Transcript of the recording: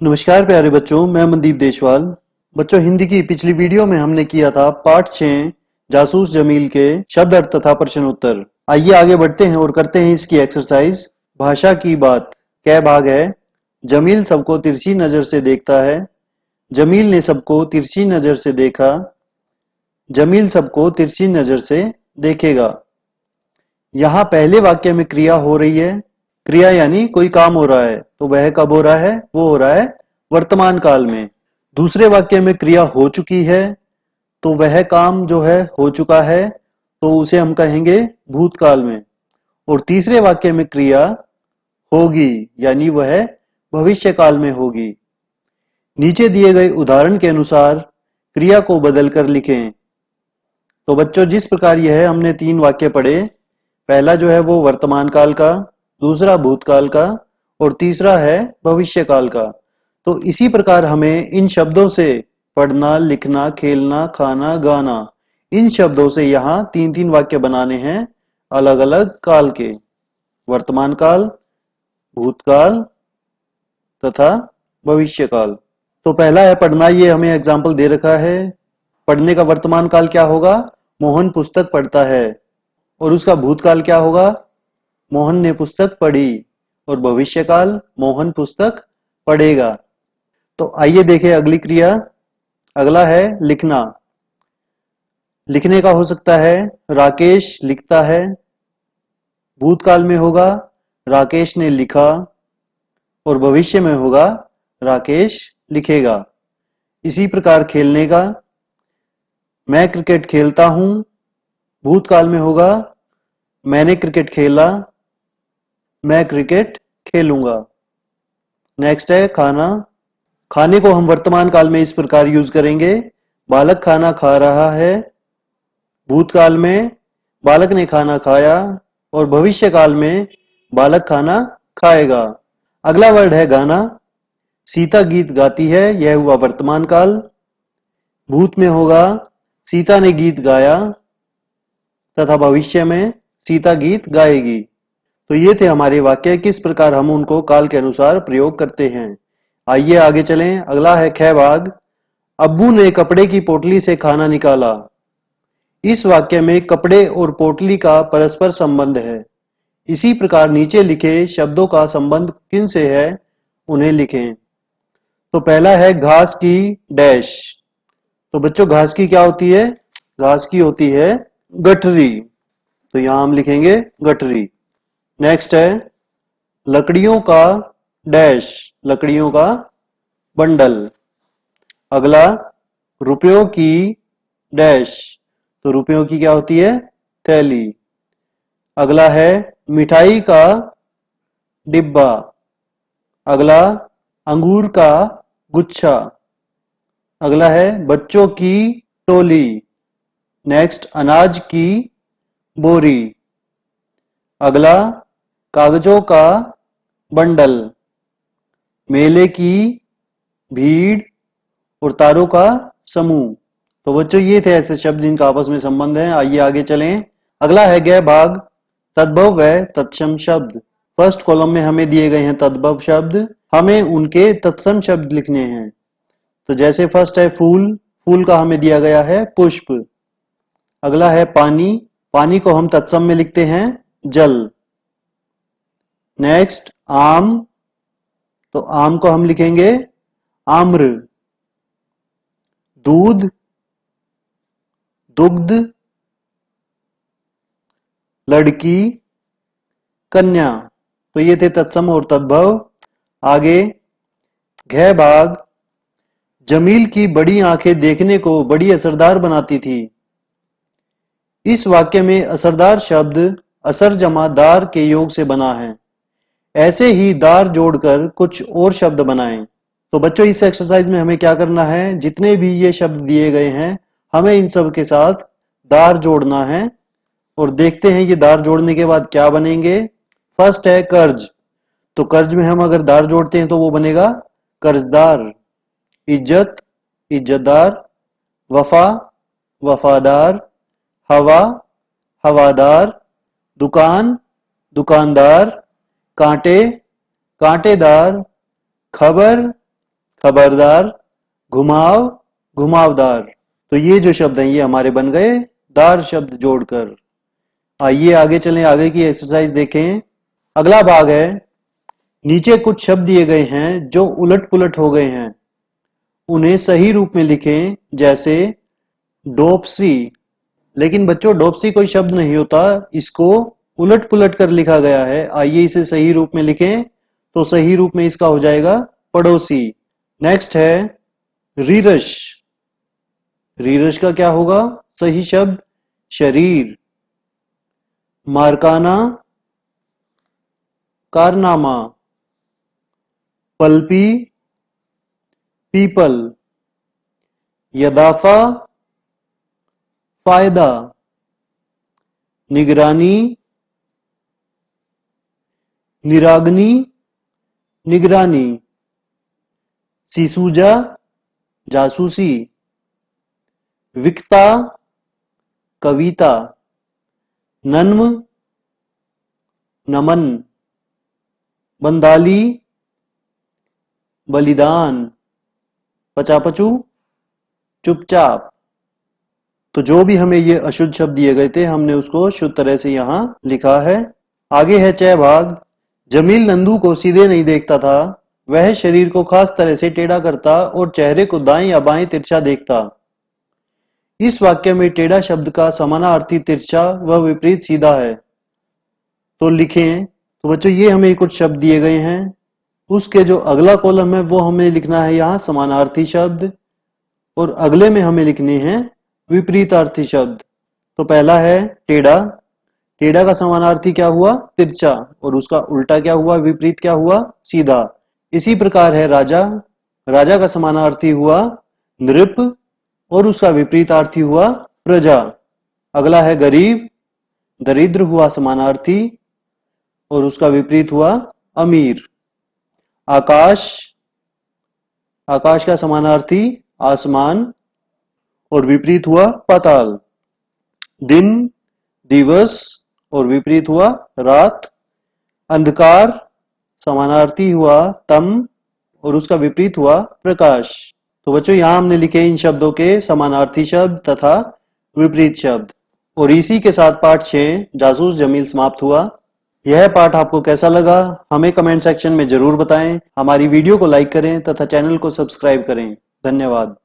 नमस्कार प्यारे बच्चों, मैं मनदीप देशवाल। बच्चों, हिंदी की पिछली वीडियो में हमने किया था पार्ट 6 जासूस जमील के शब्द अर्थ तथा प्रश्न उत्तर। आइए आगे बढ़ते हैं और करते हैं इसकी एक्सरसाइज। भाषा की बात क्या भाग है। जमील सबको तिरछी नजर से देखता है। जमील ने सबको तिरछी नजर से देखा। जमील सबको तिरछी नजर से देखेगा। यहाँ पहले वाक्य में क्रिया हो रही है। क्रिया यानी कोई काम हो रहा है, तो वह कब हो रहा है? वो हो रहा है वर्तमान काल में। दूसरे वाक्य में क्रिया हो चुकी है, तो वह काम जो है हो चुका है, तो उसे हम कहेंगे भूतकाल में। और तीसरे वाक्य में क्रिया होगी, यानी वह भविष्य काल में होगी। नीचे दिए गए उदाहरण के अनुसार क्रिया को बदलकर लिखें। तो बच्चों, जिस प्रकार यह हमने 3 वाक्य पढ़े, पहला जो है वो वर्तमान काल का, दूसरा भूतकाल का और तीसरा है भविष्य काल का। तो इसी प्रकार हमें इन शब्दों से पढ़ना, लिखना, खेलना, खाना, गाना, इन शब्दों से यहाँ 3-3 वाक्य बनाने हैं अलग अलग काल के, वर्तमान काल, भूतकाल तथा भविष्य काल। तो पहला है पढ़ना, ये हमें एग्जाम्पल दे रखा है। पढ़ने का वर्तमान काल क्या होगा? मोहन पुस्तक पढ़ता है। और उसका भूतकाल क्या होगा? मोहन ने पुस्तक पढ़ी। और भविष्य काल मोहन पुस्तक पढ़ेगा। तो आइए देखें अगली क्रिया। अगला है लिखना। लिखने का हो सकता है राकेश लिखता है। भूतकाल में होगा राकेश ने लिखा। और भविष्य में होगा राकेश लिखेगा। इसी प्रकार खेलने का, मैं क्रिकेट खेलता हूं। भूतकाल में होगा मैंने क्रिकेट खेला, मैं क्रिकेट खेलूंगा। नेक्स्ट है खाना। खाने को हम वर्तमान काल में इस प्रकार यूज करेंगे, बालक खाना खा रहा है। भूतकाल में बालक ने खाना खाया और भविष्य काल में बालक खाना खाएगा। अगला वर्ड है गाना। सीता गीत गाती है, यह हुआ वर्तमान काल। भूत में होगा सीता ने गीत गाया तथा भविष्य में सीता गीत गाएगी। तो ये थे हमारे वाक्य, किस प्रकार हम उनको काल के अनुसार प्रयोग करते हैं। आइए आगे चलें। अगला है ख भाग। अब्बू ने कपड़े की पोटली से खाना निकाला। इस वाक्य में कपड़े और पोटली का परस्पर संबंध है। इसी प्रकार नीचे लिखे शब्दों का संबंध किन से है उन्हें लिखें। तो पहला है घास की डैश। तो बच्चों, घास की क्या होती है? घास की होती है गठरी। तो यहां हम लिखेंगे गठरी। नेक्स्ट है लकड़ियों का डैश, लकड़ियों का बंडल। अगला रुपयों की डैश। तो रुपयों की क्या होती है? थैली। अगला है मिठाई का डिब्बा। अगला अंगूर का गुच्छा। अगला है बच्चों की टोली। नेक्स्ट अनाज की बोरी। अगला कागजों का बंडल। मेले की भीड़ और तारों का समूह। तो बच्चों, ये थे ऐसे शब्द जिनका आपस में संबंध है। आइए आगे चलें। अगला है ग भाग। तद्भव व तत्सम शब्द। फर्स्ट कॉलम में हमें दिए गए हैं तद्भव शब्द, हमें उनके तत्सम शब्द लिखने हैं। तो जैसे फर्स्ट है फूल, फूल का हमें दिया गया है पुष्प। अगला है पानी, पानी को हम तत्सम में लिखते हैं जल। नेक्स्ट आम, तो आम को हम लिखेंगे आम्र। दूध, दुग्ध। लड़की, कन्या। तो ये थे तत्सम और तद्भव। आगे घ भाग। जमील की बड़ी आंखें देखने को बड़ी असरदार बनाती थी। इस वाक्य में असरदार शब्द असर जमा दार के योग से बना है। ऐसे ही दार जोड़कर कुछ और शब्द बनाएं। तो बच्चों, इस एक्सरसाइज में हमें क्या करना है, जितने भी ये शब्द दिए गए हैं हमें इन सब के साथ दार जोड़ना है। और देखते हैं ये दार जोड़ने के बाद क्या बनेंगे। फर्स्ट है कर्ज। तो कर्ज में हम अगर दार जोड़ते हैं तो वो बनेगा कर्जदार। इज्जत, इज्जतदार। वफा, वफादार। हवा, हवादार। दुकान, दुकानदार। कांटे, कांटेदार। खबर, खबरदार, घुमाव, घुमावदार। तो ये जो शब्द हैं ये हमारे बन गए दार शब्द जोड़कर। आइए आगे चलें, आगे की एक्सरसाइज देखें। अगला भाग है, नीचे कुछ शब्द दिए गए हैं जो उलट पुलट हो गए हैं, उन्हें सही रूप में लिखें, जैसे डोपसी। लेकिन बच्चों डोपसी कोई शब्द नहीं होता, इसको उलट पुलट कर लिखा गया है। आइए इसे सही रूप में लिखें। तो सही रूप में इसका हो जाएगा पड़ोसी। नेक्स्ट है रीरश। रीरश का क्या होगा सही शब्द? शरीर। मारकाना, कारनामा। Pulpy, people. यदाफा, फायदा। निगरानी, निरागनी, निगरानी। सीसूजा, जासूसी। विकता, कविता। नन्म, नमन। बंदाली, बलिदान। पचापचू, चुपचाप। तो जो भी हमें ये अशुद्ध शब्द दिए गए थे हमने उसको शुद्ध तरह से यहाँ लिखा है। आगे है च भाग। जमील नंदू को सीधे नहीं देखता था, वह शरीर को खास तरह से टेढ़ा करता और चेहरे को दाएं या बाएं तिरछा देखता। इस वाक्य में टेढ़ा शब्द का समानार्थी तिरछा व विपरीत सीधा है। तो लिखें। तो बच्चों ये हमें कुछ शब्द दिए गए हैं, उसके जो अगला कॉलम है वो हमें लिखना है यहाँ समानार्थी शब्द, और अगले में हमें लिखने हैं विपरीतार्थी शब्द। तो पहला है टेढ़ा। टेढ़ा का समानार्थी क्या हुआ? तिरछा। और उसका उल्टा क्या हुआ? विपरीत क्या हुआ? सीधा। इसी प्रकार है राजा। राजा का समानार्थी हुआ नृप और उसका विपरीतार्थी हुआ प्रजा। अगला है गरीब। दरिद्र हुआ समानार्थी और उसका विपरीत हुआ अमीर। आकाश। आकाश का समानार्थी आसमान और विपरीत हुआ पाताल। दिन, दिवस और विपरीत हुआ रात। अंधकार समानार्थी हुआ तम और उसका विपरीत हुआ प्रकाश। तो बच्चों यहां हमने लिखे इन शब्दों के समानार्थी शब्द तथा विपरीत शब्द। और इसी के साथ पाठ 6 जासूस जमील समाप्त हुआ। यह पाठ आपको कैसा लगा हमें कमेंट सेक्शन में जरूर बताएं। हमारी वीडियो को लाइक करें तथा चैनल को सब्सक्राइब करें। धन्यवाद।